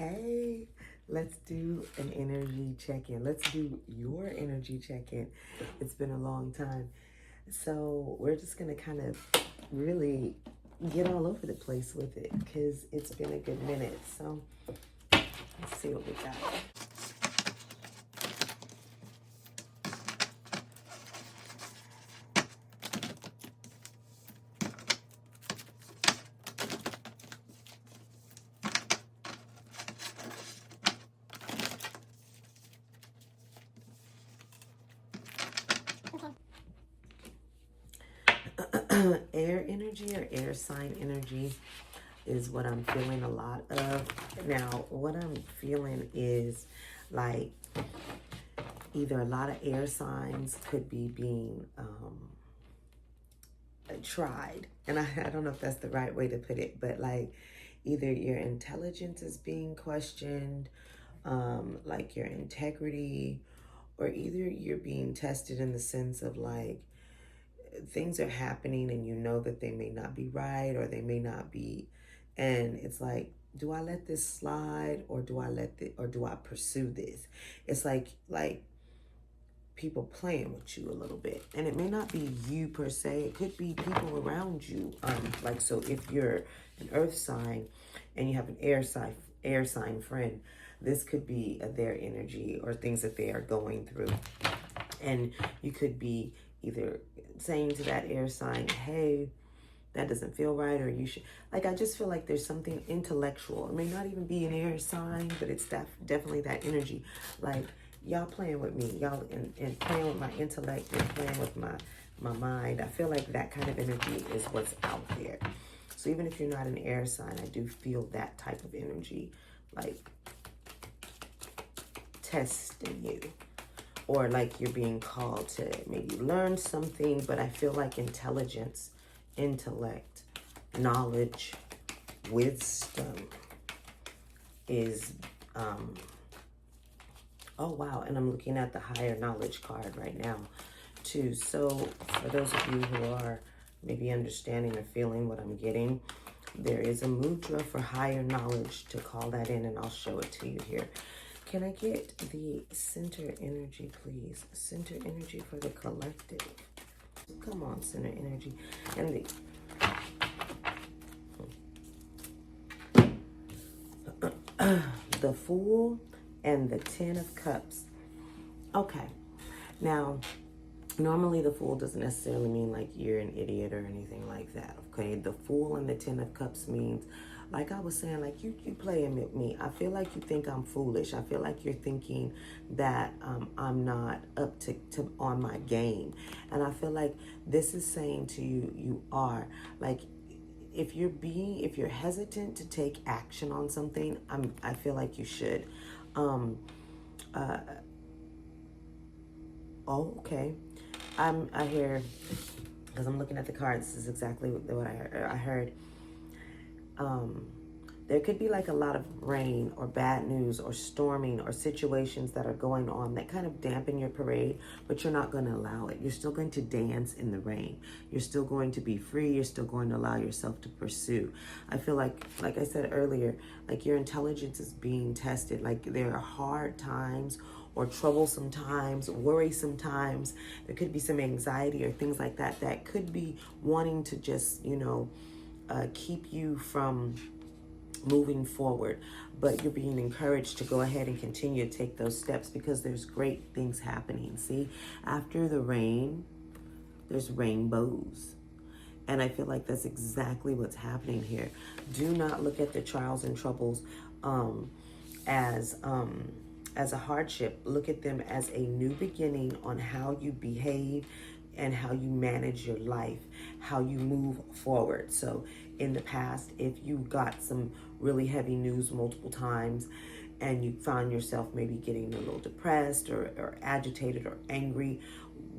Hey, let's do an energy check-in. Let's do your energy check-in. It's been a long time. So we're just going to kind of really get all over the place with it because it's been a good minute. So let's see what we got. Air energy or air sign energy is what I'm feeling a lot of. Now, what I'm feeling is like either a lot of air signs could be being tried. And I don't know if that's the right way to put it, but like either your intelligence is being questioned, like your integrity, or either you're being tested in the sense of like things are happening and you know that they may not be right or they may not be, and it's like, do I let this slide or do I pursue this? It's like people playing with you a little bit, and it may not be you per se, it could be people around you. Like, so if you're an earth sign and you have an air sign friend, this could be their energy or things that they are going through, and you could be either saying to that air sign, hey, that doesn't feel right, or you should, like, I just feel like there's something intellectual. It may not even be an air sign, but it's definitely that energy. Like, y'all playing with me, y'all, and playing with my intellect and playing with my mind. I feel like that kind of energy is what's out there. So even if you're not an air sign, I do feel that type of energy, like testing you, or like you're being called to maybe learn something. But I feel like intelligence, intellect, knowledge, wisdom is oh wow, and I'm looking at the higher knowledge card right now too. So for those of you who are maybe understanding or feeling what I'm getting, there is a mudra for higher knowledge to call that in, and I'll show it to you here. Can I get the center energy, please? Center energy for the collective. Come on, center energy. And the Fool and the Ten of Cups. Okay. Now, normally the Fool doesn't necessarily mean like you're an idiot or anything like that. Okay. The Fool and the Ten of Cups means, like I was saying, like you playing with me. I feel like you think I'm foolish. I feel like you're thinking that I'm not up to on my game. And I feel like this is saying to you, you are. Like, if you're hesitant to take action on something, I feel like you should. Oh, okay. I hear, because I'm looking at the cards, this is exactly what I heard. There could be like a lot of rain or bad news or storming or situations that are going on that kind of dampen your parade, but you're not going to allow it. You're still going to dance in the rain. You're still going to be free. You're still going to allow yourself to pursue. I feel like I said earlier, like your intelligence is being tested. Like there are hard times or troublesome times, worrisome times. There could be some anxiety or things like that that could be wanting to just, keep you from moving forward, but you're being encouraged to go ahead and continue to take those steps because there's great things happening. See, after the rain, there's rainbows. And I feel like that's exactly what's happening here. Do not look at the trials and troubles as a hardship. Look at them as a new beginning on how you behave and how you manage your life, how you move forward. So in the past, if you got some really heavy news multiple times and you found yourself maybe getting a little depressed or agitated or angry,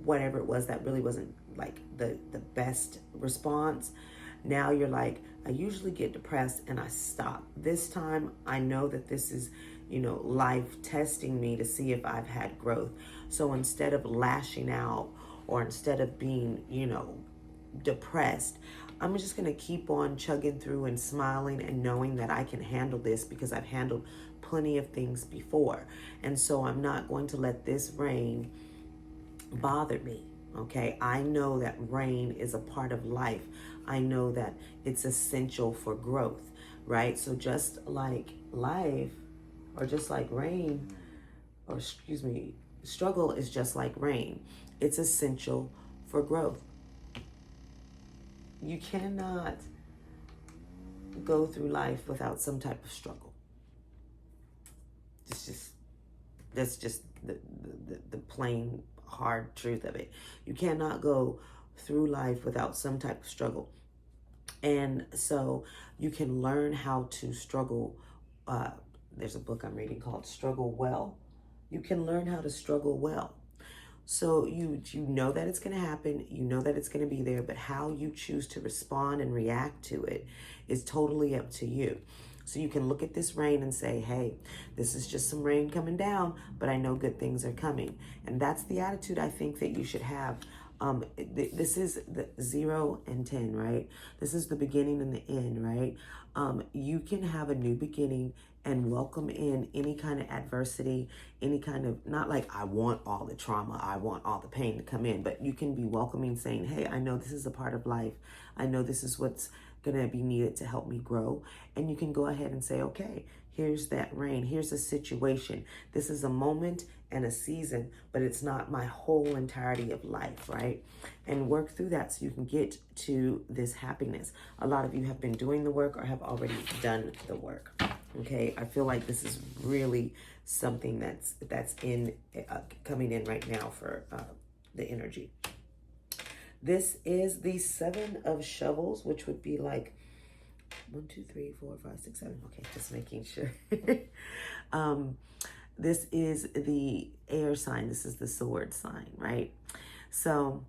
whatever it was, that really wasn't like the best response. Now you're like, I usually get depressed and I stop. This time I know that this is, life testing me to see if I've had growth. So instead of lashing out or instead of being, depressed, I'm just going to keep on chugging through and smiling and knowing that I can handle this because I've handled plenty of things before. And so I'm not going to let this rain bother me. Okay, I know that rain is a part of life. I know that it's essential for growth, right? So just like life, or just like rain, or excuse me, struggle is just like rain. It's essential for growth. You cannot go through life without some type of struggle. It's just, that's just the plain hard truth of it. You cannot go through life without some type of struggle. And so you can learn how to struggle. There's a book I'm reading called Struggle Well. You can learn how to struggle well. So you know that it's going to happen, you know that it's going to be there, but how you choose to respond and react to it is totally up to you. So you can look at this rain and say, hey, this is just some rain coming down, but I know good things are coming. And that's the attitude I think that you should have. This is the 0 and 10, right? This is the beginning and the end, right? You can have a new beginning and welcome in any kind of adversity, any kind of, not like I want all the trauma, I want all the pain to come in, but you can be welcoming, saying, hey, I know this is a part of life. I know this is what's going to be needed to help me grow. And you can go ahead and say, okay, here's that rain. Here's a situation. This is a moment and a season, but it's not my whole entirety of life, right? And work through that so you can get to this happiness. A lot of you have been doing the work or have already done the work. Okay, I feel like this is really something that's in coming in right now for the energy. This is the 7 of shovels, which would be like 1, 2, 3, 4, 5, 6, 7. Okay, just making sure. This is the air sign. This is the sword sign, right? So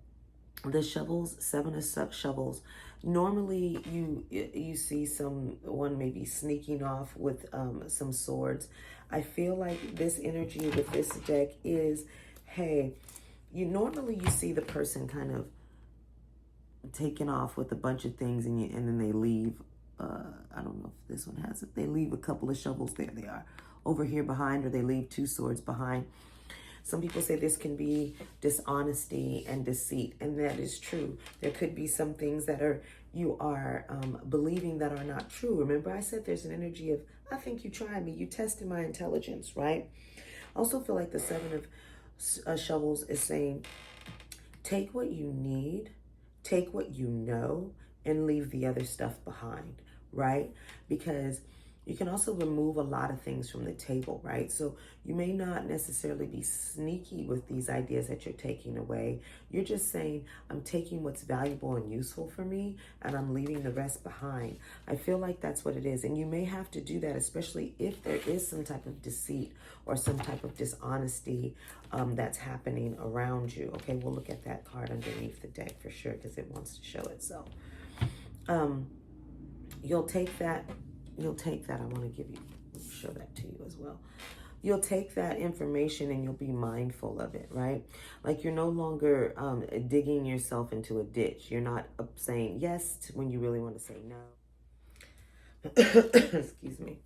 the shovels, 7 of shovels. Normally you see someone maybe sneaking off with some swords. I feel like this energy with this deck is, hey, normally you see the person kind of taking off with a bunch of things and then they leave. I don't know if this one has it. They leave a couple of shovels. There they are over here behind, or they leave 2 swords behind. Some people say this can be dishonesty and deceit, and that is true. There could be some things that you are believing that are not true. Remember, I said there's an energy of, I think you tried me, you tested my intelligence, right? I also feel like the 7 of shovels is saying, take what you need, take what you know, and leave the other stuff behind, right? Because you can also remove a lot of things from the table, right? So you may not necessarily be sneaky with these ideas that you're taking away. You're just saying, I'm taking what's valuable and useful for me, and I'm leaving the rest behind. I feel like that's what it is. And you may have to do that, especially if there is some type of deceit or some type of dishonesty that's happening around you. Okay, we'll look at that card underneath the deck for sure, because it wants to show itself. You'll take that. I want to show that to you as well. You'll take that information and you'll be mindful of it, right? Like you're no longer digging yourself into a ditch. You're not saying yes when you really want to say no. Excuse me.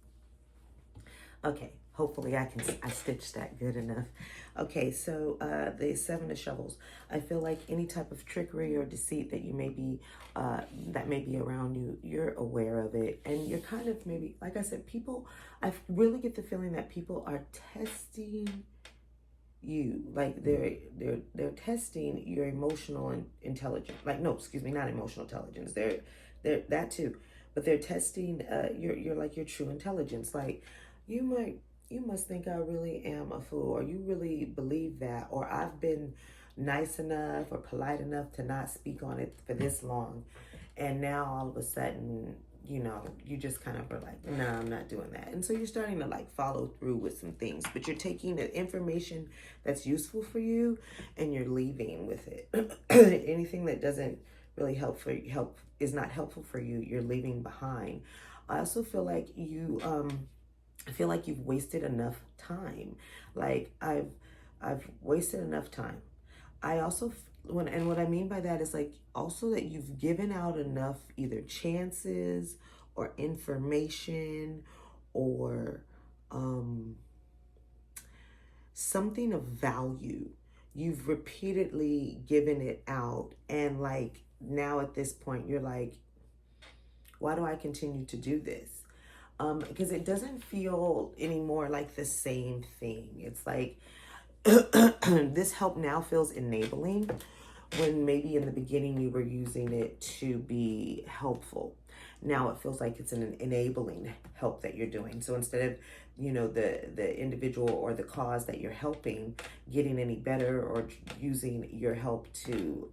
Okay, hopefully I stitched that good enough. Okay, so the 7 of shovels. I feel like any type of trickery or deceit that you may be, that may be around you, you're aware of it. And you're kind of maybe, like I said, I really get the feeling that people are testing you. Like they're testing your emotional intelligence. Like, no, excuse me, not emotional intelligence. They're that too. But they're testing your true intelligence. Like, you must think I really am a fool, or you really believe that, or I've been nice enough or polite enough to not speak on it for this long. And now all of a sudden, you just kind of are like, no, I'm not doing that. And so you're starting to like follow through with some things, but you're taking the information that's useful for you and you're leaving with it. Anything that doesn't really help is not helpful for you, you're leaving behind. I also feel like I feel like you've wasted enough time. Like I've wasted enough time. I also and what I mean by that is like also that you've given out enough either chances or information or something of value. You've repeatedly given it out, and like now at this point you're like, why do I continue to do this? Because it doesn't feel anymore like the same thing. It's like this help now feels enabling when maybe in the beginning you were using it to be helpful. Now it feels like it's an enabling help that you're doing. So instead of, the individual or the cause that you're helping getting any better or using your help to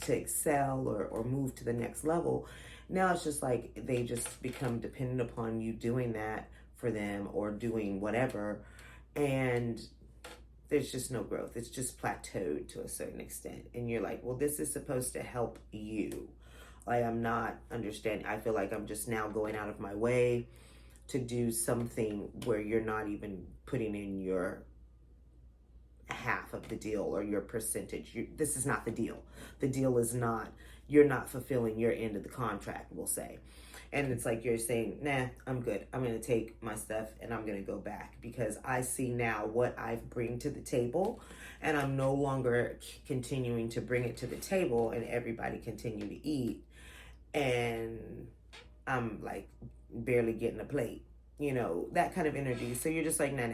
excel or move to the next level, now it's just like they just become dependent upon you doing that for them or doing whatever. And there's just no growth. It's just plateaued to a certain extent. And you're like, well, this is supposed to help you. Like, I'm not understanding. I feel like I'm just now going out of my way to do something where you're not even putting in your half of the deal or your percentage. This is not the deal. The deal is not, you're not fulfilling your end of the contract, we'll say. And it's like you're saying, nah, I'm good. I'm going to take my stuff and I'm going to go back because I see now what I bring to the table, and I'm no longer continuing to bring it to the table and everybody continue to eat. And I'm like barely getting a plate, that kind of energy. So you're just like, nah.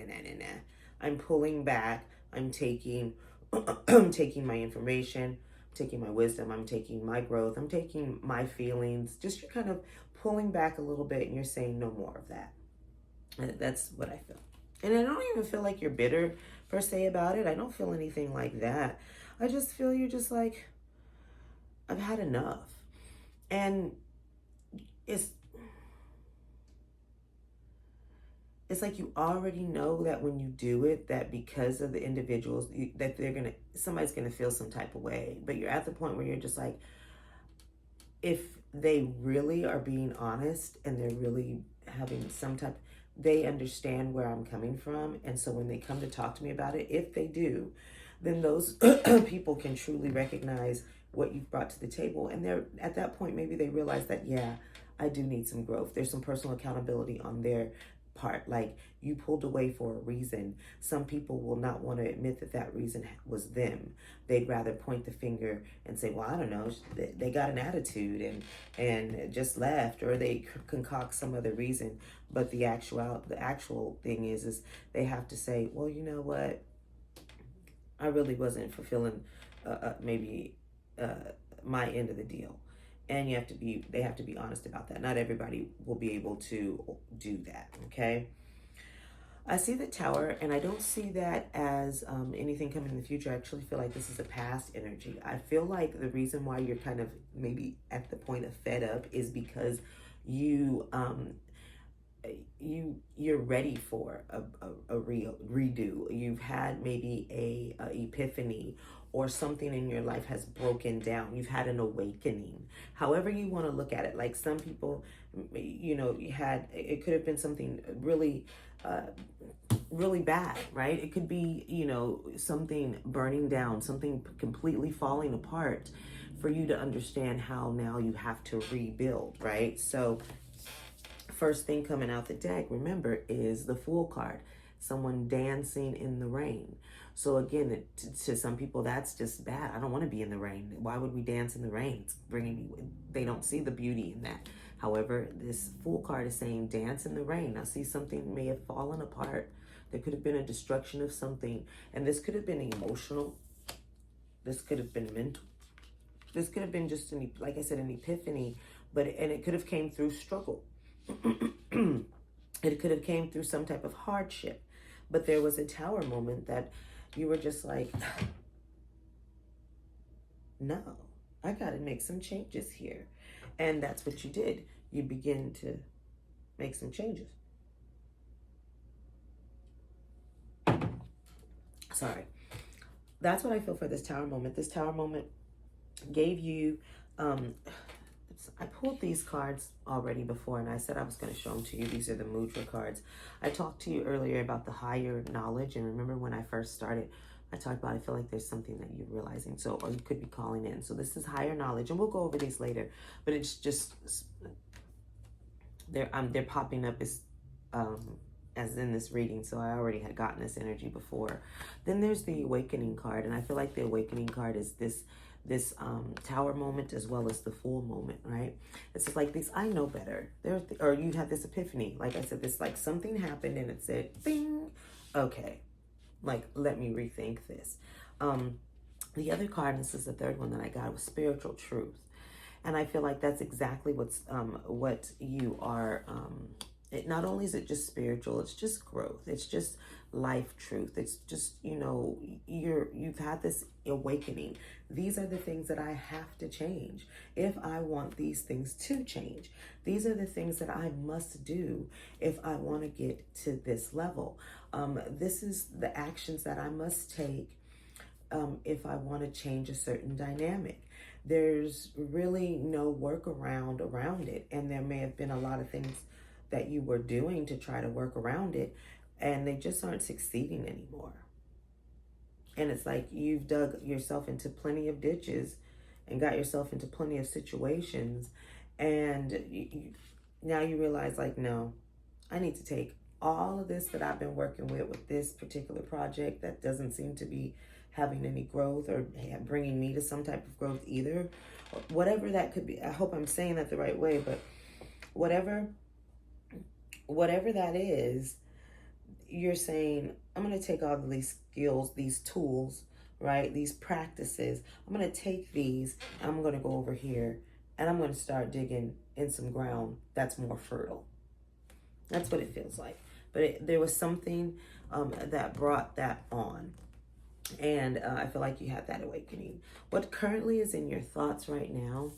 I'm pulling back. I'm taking, I'm taking my information, taking my wisdom, I'm taking my growth, I'm taking my feelings. Just you're kind of pulling back a little bit and you're saying no more of that. And that's what I feel. And I don't even feel like you're bitter per se about it. I don't feel anything like that. I just feel you're just like, I've had enough. And it's like you already know that when you do it, that because of the individuals, that somebody's gonna feel some type of way. But you're at the point where you're just like, if they really are being honest and they're really having some type, they understand where I'm coming from. And so when they come to talk to me about it, if they do, then those people can truly recognize what you've brought to the table. And they're at that point, maybe they realize that, yeah, I do need some growth. There's some personal accountability on their part. Like, you pulled away for a reason. Some people will not want to admit that reason was them. They'd rather point the finger and say, well, I don't know, they got an attitude and just left, or they concoct some other reason. But the actual thing is they have to say, well, you know what, I really wasn't fulfilling maybe my end of the deal. And they have to be honest about that. Not everybody will be able to do that, okay? I see the Tower, and I don't see that as anything coming in the future. I actually feel like this is a past energy. I feel like the reason why you're kind of maybe at the point of fed up is because you're ready for a redo. You've had maybe a epiphany, or something in your life has broken down. You've had an awakening. However you want to look at it. Like some people, it could have been something really, really bad, right? It could be, something burning down, something completely falling apart for you to understand how now you have to rebuild, right? So first thing coming out the deck, remember, is the Fool card. Someone dancing in the rain. So again, to some people, that's just bad. I don't want to be in the rain. Why would we dance in the rain? It's bringing me, they don't see the beauty in that. However, this Fool card is saying dance in the rain. I see something may have fallen apart. There could have been a destruction of something. And this could have been emotional. This could have been mental. This could have been just, like I said, an epiphany. And it could have came through struggle. It could have came through some type of hardship. But there was a Tower moment that you were just like, no, I got to make some changes here. And that's what you did. You begin to make some changes. Sorry. That's what I feel for this Tower moment. This Tower moment gave you, I pulled these cards already before, and I said I was going to show them to you. These are the Mudra cards. I talked to you earlier about the higher knowledge, and remember when I first started I talked about, I feel like there's something that you're realizing. So, or you could be calling in. So this is higher knowledge, and we'll go over these later. But it's just they're popping up as in this reading. So I already had gotten this energy before. Then there's the awakening card, and I feel like the awakening card is this tower moment as well as the full moment, right? It's just like this, I know better. Or you have this epiphany. Like I said, this like something happened and it said, bing, okay, like let me rethink this. The other card, and this is the third one that I got, was spiritual truth. And I feel like that's exactly what you are. It not only is it just spiritual, it's just growth. It's just life truth. It's just, you've had this awakening. These are the things that I have to change if I want these things to change. These are the things that I must do if I want to get to this level. This is the actions that I must take if I want to change a certain dynamic. There's really no workaround around it. And there may have been a lot of things that you were doing to try to work around it, and they just aren't succeeding anymore. And it's like you've dug yourself into plenty of ditches and got yourself into plenty of situations. And now you realize, like, no, I need to take all of this that I've been working with this particular project that doesn't seem to be having any growth or bringing me to some type of growth either. Whatever that could be. I hope I'm saying that the right way, but whatever that is, you're saying, I'm going to take all of these skills, these tools, right? These practices. I'm going to take these, and I'm going to go over here, and I'm going to start digging in some ground that's more fertile. That's what it feels like. But there was something that brought that on. And I feel like you had that awakening. What currently is in your thoughts right now?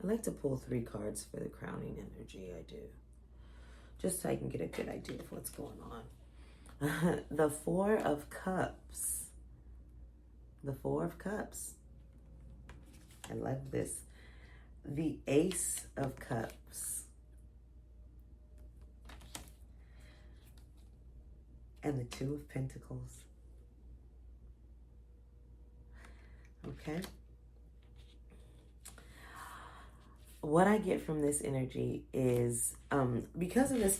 I like to pull 3 cards for the crowning energy. I do. Just so I can get a good idea of what's going on. The 4 of Cups. The 4 of Cups. I love this. The Ace of Cups. And the 2 of Pentacles. Okay. What I get from this energy is because of this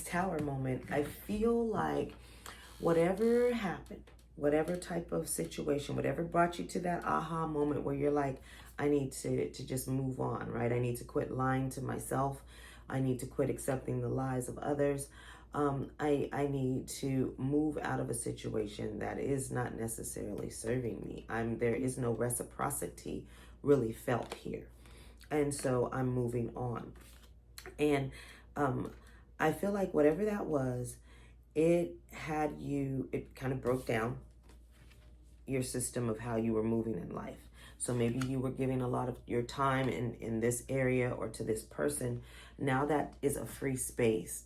tower moment, I feel like whatever happened, whatever type of situation, whatever brought you to that aha moment where you're like, I need to just move on, right? I need to quit lying to myself. I need to quit accepting the lies of others. I need to move out of a situation that is not necessarily serving me. There is no reciprocity really felt here. And so I'm moving on. And I feel like whatever that was, it kind of broke down your system of how you were moving in life. So maybe you were giving a lot of your time in this area or to this person. Now that is a free space.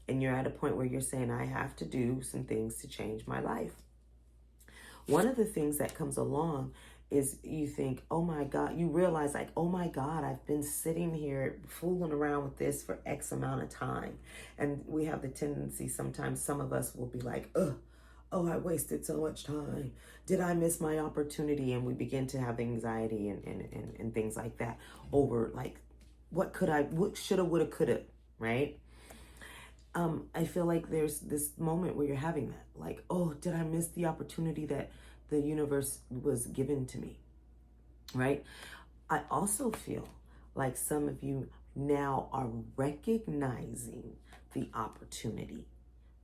And you're at a point where you're saying, I have to do some things to change my life. One of the things that comes along is you think, oh my God, you realize like, oh my God, I've been sitting here fooling around with this for X amount of time. And we have the tendency, sometimes some of us will be like, oh, I wasted so much time. Did I miss my opportunity? And we begin to have anxiety and things like that over like, what shoulda, woulda, coulda, right? I feel like there's this moment where you're having that, like, oh, did I miss the opportunity that the universe was given to me, right? I also feel like some of you now are recognizing the opportunity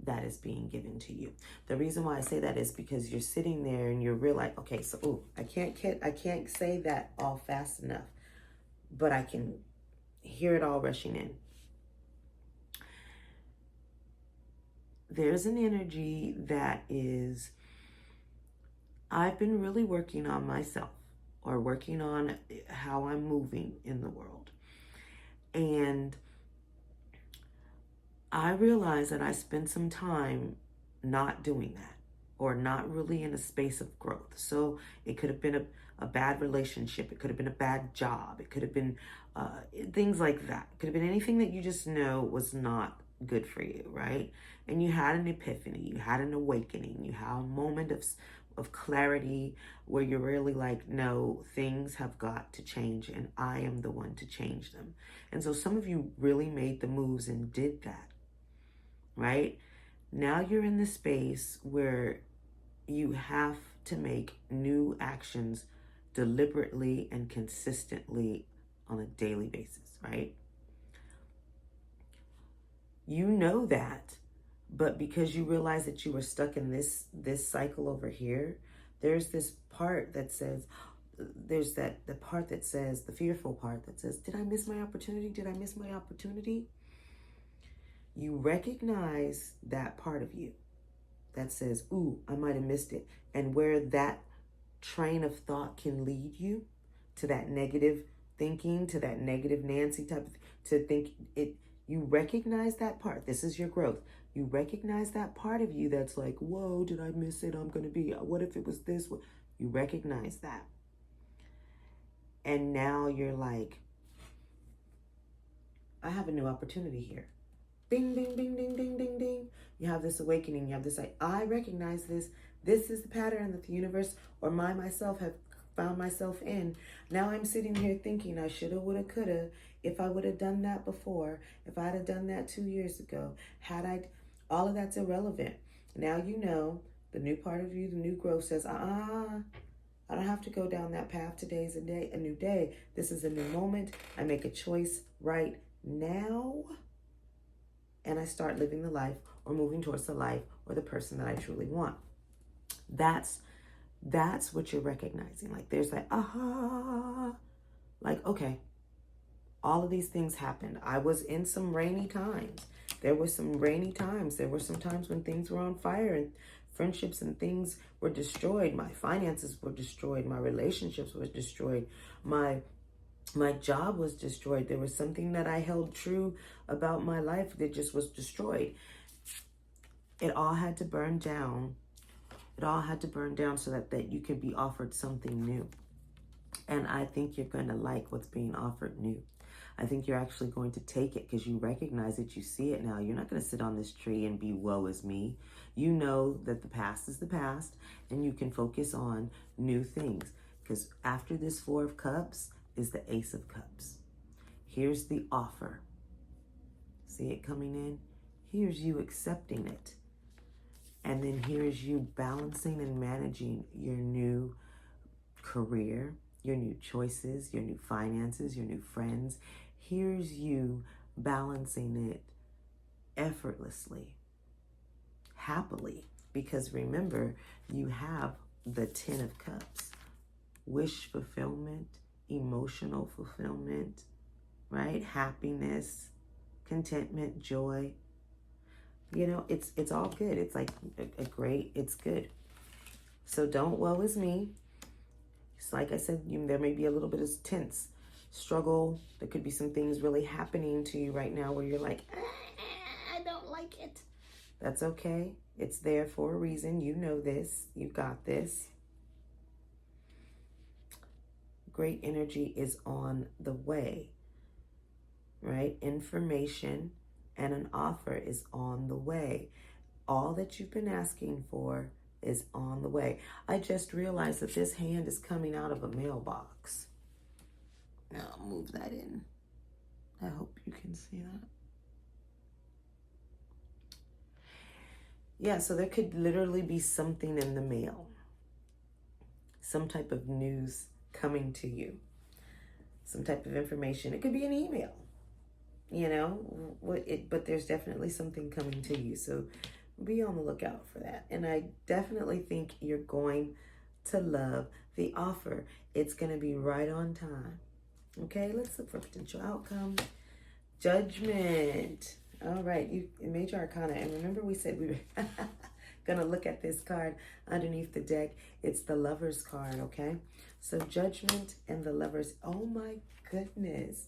that is being given to you. The reason why I say that is because you're sitting there and you're real like, okay, so I can't say that all fast enough, but I can hear it all rushing in. There's an energy that is, I've been really working on myself or working on how I'm moving in the world. And I realize that I spent some time not doing that or not really in a space of growth. So it could have been a bad relationship. It could have been a bad job. It could have been things like that. It could have been anything that you just know was not good for you, right? And you had an epiphany. You had an awakening. You had a moment of clarity where you're really like, no, things have got to change and I am the one to change them. And so some of you really made the moves and did that, right? Now you're in the space where you have to make new actions deliberately and consistently on a daily basis, right? You know that, but because you realize that you were stuck in this cycle over here, there's this part that says, there's the part that says, the fearful part that says, did I miss my opportunity? Did I miss my opportunity? You recognize that part of you that says, ooh, I might have missed it. And where that train of thought can lead you to that negative thinking, to that negative Nancy type of, to think it, you recognize that part. This is your growth. You recognize that part of you that's like, whoa, did I miss it? I'm going to be, what if it was this? You recognize that. And now you're like, I have a new opportunity here. Bing, bing, bing, ding, ding, ding, ding. You have this awakening. You have this like, I recognize this. This is the pattern that the universe or myself have found myself in. Now I'm sitting here thinking I shoulda, woulda, coulda. If I would have done that before, if I'd have done that 2 years ago, all of that's irrelevant. Now you know the new part of you, the new growth says, I don't have to go down that path. Today's a new day. This is a new moment. I make a choice right now. And I start living the life or moving towards the life or the person that I truly want. That's what you're recognizing. Like there's like, aha, like, okay, all of these things happened. I was in some rainy times. There were some rainy times. There were some times when things were on fire and friendships and things were destroyed. My finances were destroyed. My relationships were destroyed. My job was destroyed. There was something that I held true about my life that just was destroyed. It all had to burn down. It all had to burn down so that you could be offered something new. And I think you're going to like what's being offered new. I think you're actually going to take it because you recognize it. You see it now. You're not going to sit on this tree and be woe is me. You know that the past is the past and you can focus on new things. Because after this Four of Cups is the Ace of Cups. Here's the offer. See it coming in? Here's you accepting it. And then here's you balancing and managing your new career, your new choices, your new finances, your new friends. Here's you balancing it effortlessly, happily. Because remember, you have the 10 of Cups. Wish fulfillment, emotional fulfillment, right? Happiness, contentment, joy. You know, it's all good. It's like it's good. So don't woe is me. It's like I said, there may be a little bit of tense struggle. There could be some things really happening to you right now where you're like, I don't like it. That's okay. It's there for a reason. You know this. You got this. Great energy is on the way, right? Information and an offer is on the way. All that you've been asking for is on the way. I just realized that this hand is coming out of a mailbox. Now I'll move that in. I hope you can see that. Yeah, so there could literally be something in the mail. Some type of news coming to you. Some type of information. It could be an email. You know, but there's definitely something coming to you. So be on the lookout for that. And I definitely think you're going to love the offer. It's going to be right on time. Okay, let's look for potential outcome. Judgment. All right, Major Arcana. And remember we said we were going to look at this card underneath the deck. It's the Lover's card, okay? So Judgment and the Lover's. Oh my goodness.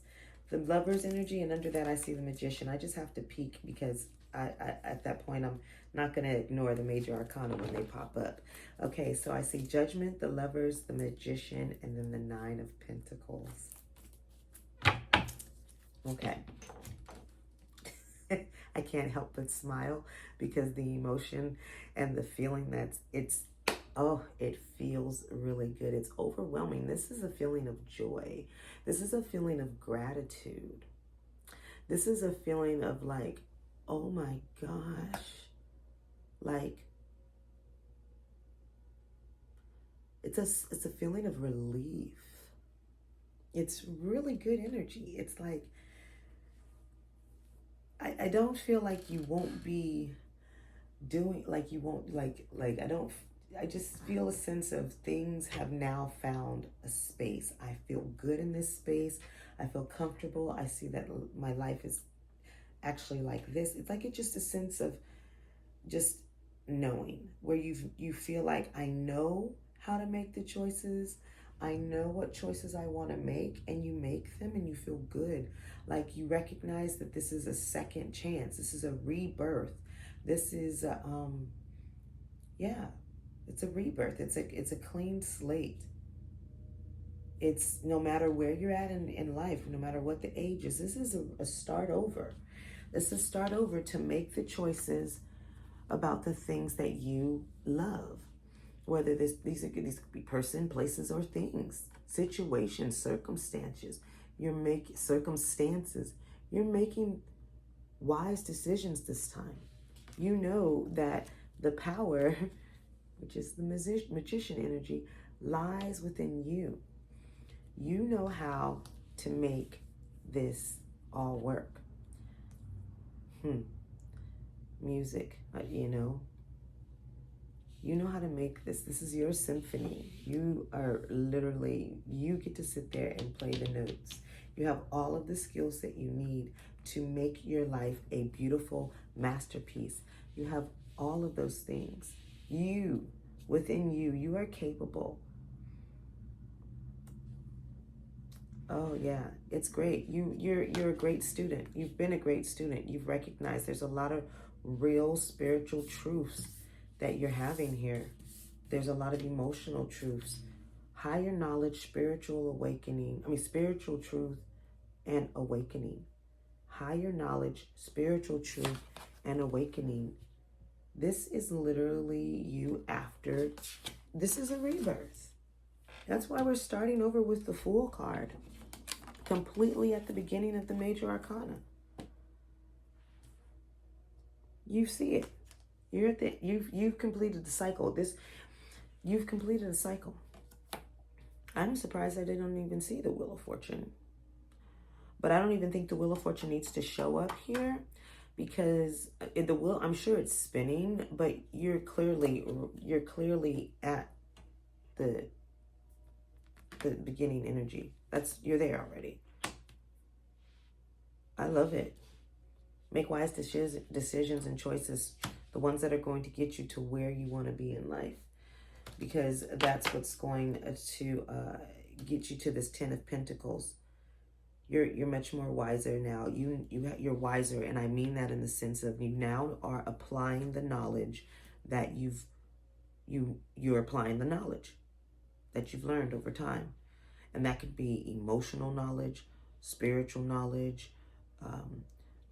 The Lover's energy, and under that I see the Magician. I just have to peek because at that point, I'm not going to ignore the major arcana when they pop up. Okay, so I see Judgment, the Lovers, the Magician, and then the Nine of Pentacles. Okay. I can't help but smile because the emotion and the feeling it feels really good. It's overwhelming. This is a feeling of joy. This is a feeling of gratitude. This is a feeling of like, oh my gosh, like it's a feeling of relief. It's really good energy. It's like, I don't feel like you won't be doing, like you won't, I just feel a sense of things have now found a space. I feel good in this space. I feel comfortable. I see that my life is actually like this. It's like it's just a sense of just knowing where you feel like I know how to make the choices. I know what choices I want to make, and you make them and you feel good. Like you recognize that this is a second chance. This is a rebirth. This is yeah, it's a rebirth. It's a clean slate. It's no matter where you're at in life, no matter what the age is, this is a start over. This is a start over to make the choices about the things that you love. Whether these could be person, places, or things, situations, circumstances. You're making wise decisions this time. You know that the power, which is the magician energy, lies within you. You know how to make this all work. Music, you know how to make this. This is your symphony. You get to sit there and play the notes. You have all of the skills that you need to make your life a beautiful masterpiece. You have all of those things. Within you are capable. Oh yeah, it's great. You're a great student. You've been a great student. You've recognized there's a lot of real spiritual truths that you're having here. There's a lot of emotional truths, higher knowledge, spiritual truth and awakening. Higher knowledge, spiritual truth and awakening. This is literally you after. This is a rebirth. That's why we're starting over with the Fool card, completely at the beginning of the major arcana. You see it. You've completed the cycle. You've completed a cycle. I'm surprised I didn't even see the Wheel of Fortune. But I don't even think the Wheel of Fortune needs to show up here, because I'm sure it's spinning, but you're clearly at the beginning energy. You're there already. I love it. Make wise decisions and choices, the ones that are going to get you to where you want to be in life, because that's what's going to get you to this Ten of Pentacles. You're much more wiser now. You're wiser, and I mean that in the sense of you now are applying the knowledge that you're applying the knowledge that you've learned over time, and that could be emotional knowledge, spiritual knowledge,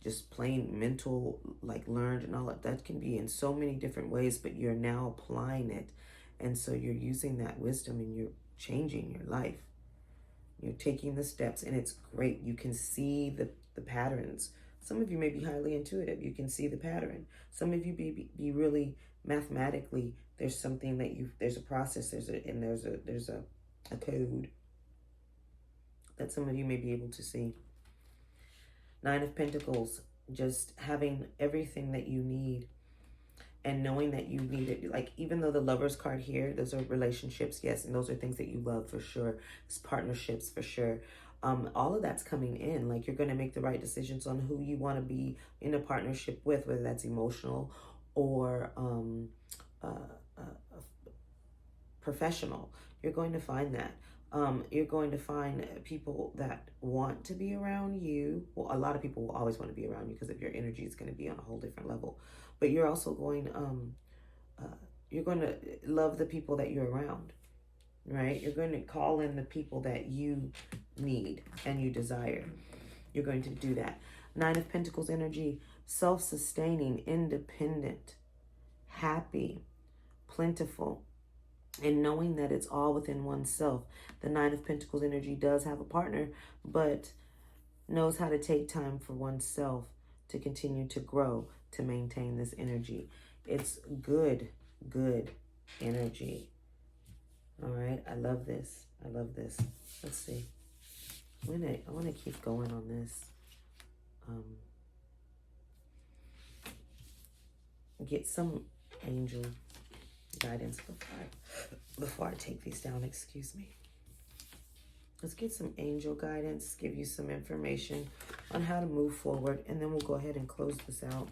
just plain mental, like learned knowledge. That can be in so many different ways, but you're now applying it, and so you're using that wisdom and you're changing your life. You're taking the steps, and it's great. You can see the patterns. Some of you may be highly intuitive. You can see the pattern. Some of you be really mathematically. There's something that there's a process. There's a code that some of you may be able to see. Nine of Pentacles, just having everything that you need and knowing that you need it. Like, even though the Lovers card here, those are relationships, yes, and those are things that you love for sure. It's partnerships for sure. All of that's coming in. Like, you're going to make the right decisions on who you want to be in a partnership with, whether that's emotional or professional. You're going to find that. You're going to find people that want to be around you. Well, a lot of people will always want to be around you because of your energy is going to be on a whole different level. But you're also you're going to love the people that you're around, right? You're going to call in the people that you need and you desire. You're going to do that. Nine of Pentacles energy, self-sustaining, independent, happy, plentiful, and knowing that it's all within oneself. The Nine of Pentacles energy does have a partner, but knows how to take time for oneself to continue to grow, to maintain this energy. It's good energy. All right, I love this. I love this. Let's see. I want to keep going on this. Get some angel guidance before I take these down. Excuse me. Let's get some angel guidance, give you some information on how to move forward, and then we'll go ahead and close this out.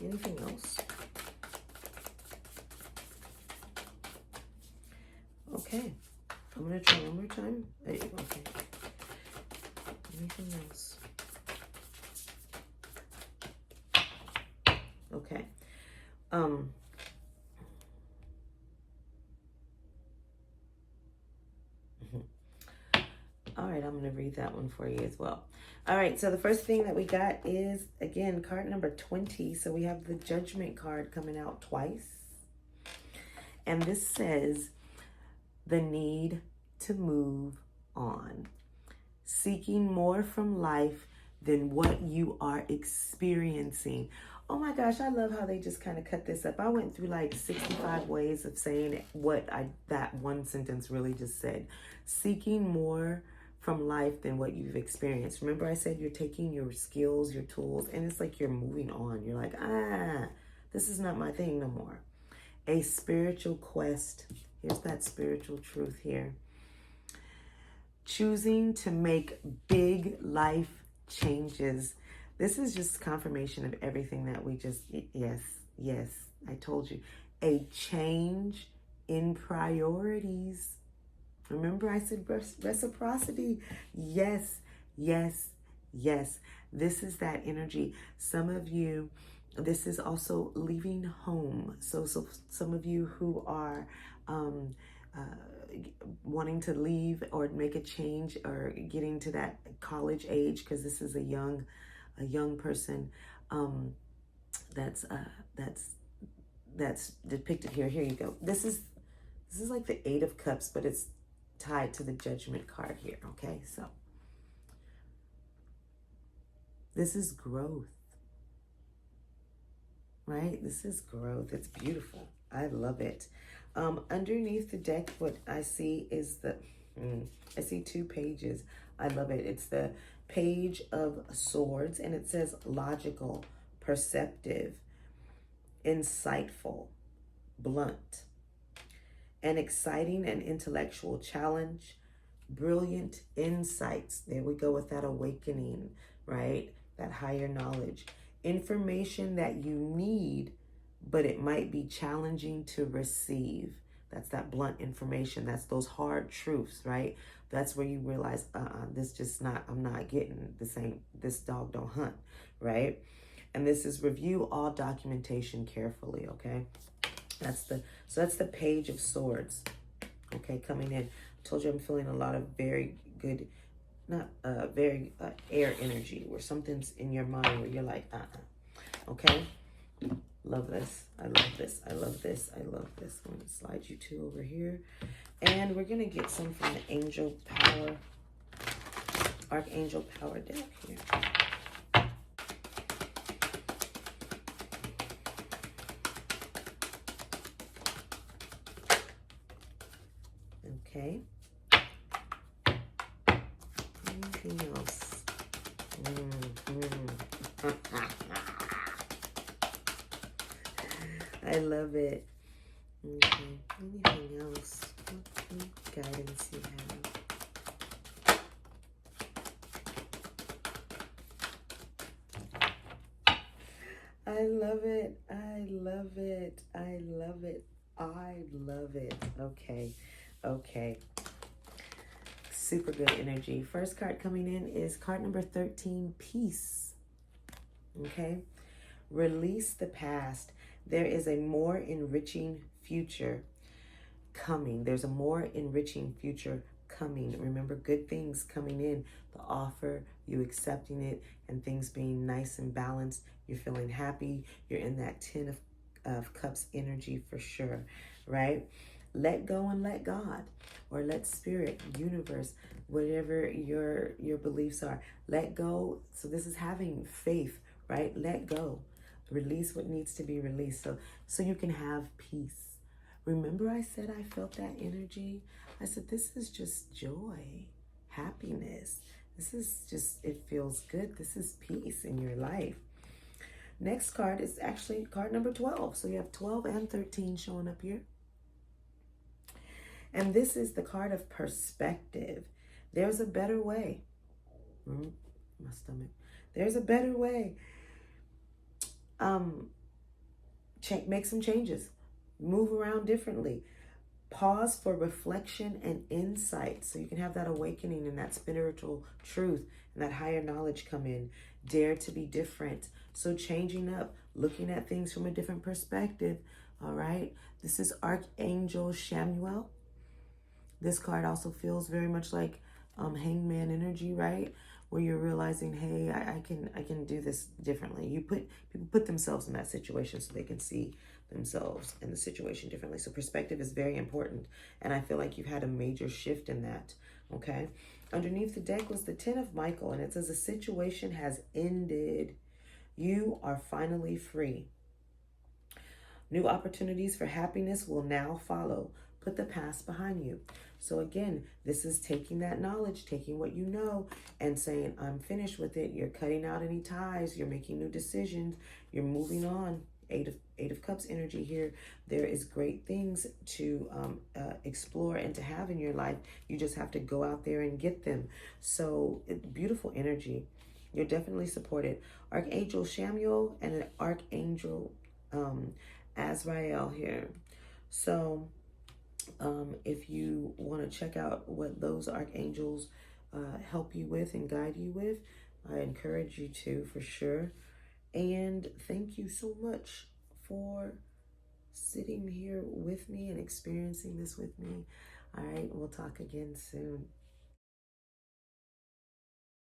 Anything else? Okay. I'm going to try one more time. Okay. Anything else? Okay. All right, I'm going to read that one for you as well. All right, so the first thing that we got is, again, card number 20. So we have the Judgment card coming out twice. And this says, the need to move on. Seeking more from life than what you are experiencing. Oh my gosh, I love how they just kind of cut this up. I went through like 65 ways of saying what that one sentence really just said. Seeking more from life than what you've experienced. Remember I said you're taking your skills, your tools, and it's like you're moving on. You're like, this is not my thing no more. A spiritual quest. Here's that spiritual truth here. Choosing to make big life changes. This is just confirmation of everything that we just, yes, I told you. A change in priorities. Remember I said reciprocity? Yes. This is that energy. Some of you, this is also leaving home. So some of you who are wanting to leave or make a change or getting to that college age, because this is a young person that's depicted here. Here you go. This is like the Eight of Cups, but it's tied to the Judgment card here. Okay, so this is growth, right? This is growth. It's beautiful. I love it. Underneath the deck, what I see is I see two pages. I love it. It's the Page of Swords, and it says logical, perceptive, insightful, blunt, an exciting and intellectual challenge, brilliant insights. There we go with that awakening, right? That higher knowledge. Information that you need, but it might be challenging to receive. That's that blunt information. That's those hard truths, right? That's where you realize, I'm not getting this dog don't hunt, right? And this is review all documentation carefully, okay? That's the Page of Swords, okay, coming in. I told you I'm feeling a lot of very good, air energy, where something's in your mind where you're like, okay? Love this. I love this. I love this. I love this. I'm going to slide you two over here. And we're going to get some from the Angel Power, Archangel Power deck here. Okay. Anything else? I love it. Okay. Anything else? What guidance you have? I love it. I love it. I love it. I love it. Okay. Okay. Super good energy. First card coming in is card number 13, Peace. Okay. Release the past. There is a more enriching future coming. There's a more enriching future coming. Remember, good things coming in. The offer, you accepting it, and things being nice and balanced. You're feeling happy. You're in that 10 of Cups energy for sure, right? Let go and let God, or let Spirit, universe, whatever your beliefs are. Let go. So this is having faith, right? Let go. Release what needs to be released so you can have peace. Remember I said I felt that energy? I said this is just joy, happiness. This is just, it feels good. This is peace in your life. Next card is actually card number 12. So you have 12 and 13 showing up here. And this is the card of perspective. There's a better way. My stomach. There's a better way. Make some changes. Move around differently. Pause for reflection and insight so you can have that awakening and that spiritual truth and that higher knowledge come in. Dare to be different. So changing up, looking at things from a different perspective. All right. This is Archangel Chamuel. This card also feels very much like hangman energy, right? Where you're realizing, hey, I can do this differently. People put themselves in that situation so they can see themselves in the situation differently. So perspective is very important. And I feel like you've had a major shift in that. Okay. Underneath the deck was the 10 of Michael, and it says a situation has ended. You are finally free. New opportunities for happiness will now follow. Put the past behind you. So again, this is taking that knowledge, taking what you know and saying, I'm finished with it. You're cutting out any ties. You're making new decisions. You're moving on. Eight of Cups energy here. There is great things to explore and to have in your life. You just have to go out there and get them. So beautiful energy. You're definitely supported. Archangel Chamuel and an Archangel Azrael here. So if you want to check out what those archangels help you with and guide you with, I encourage you to, for sure. And thank you so much for sitting here with me and experiencing this with me. All right, we'll talk again soon.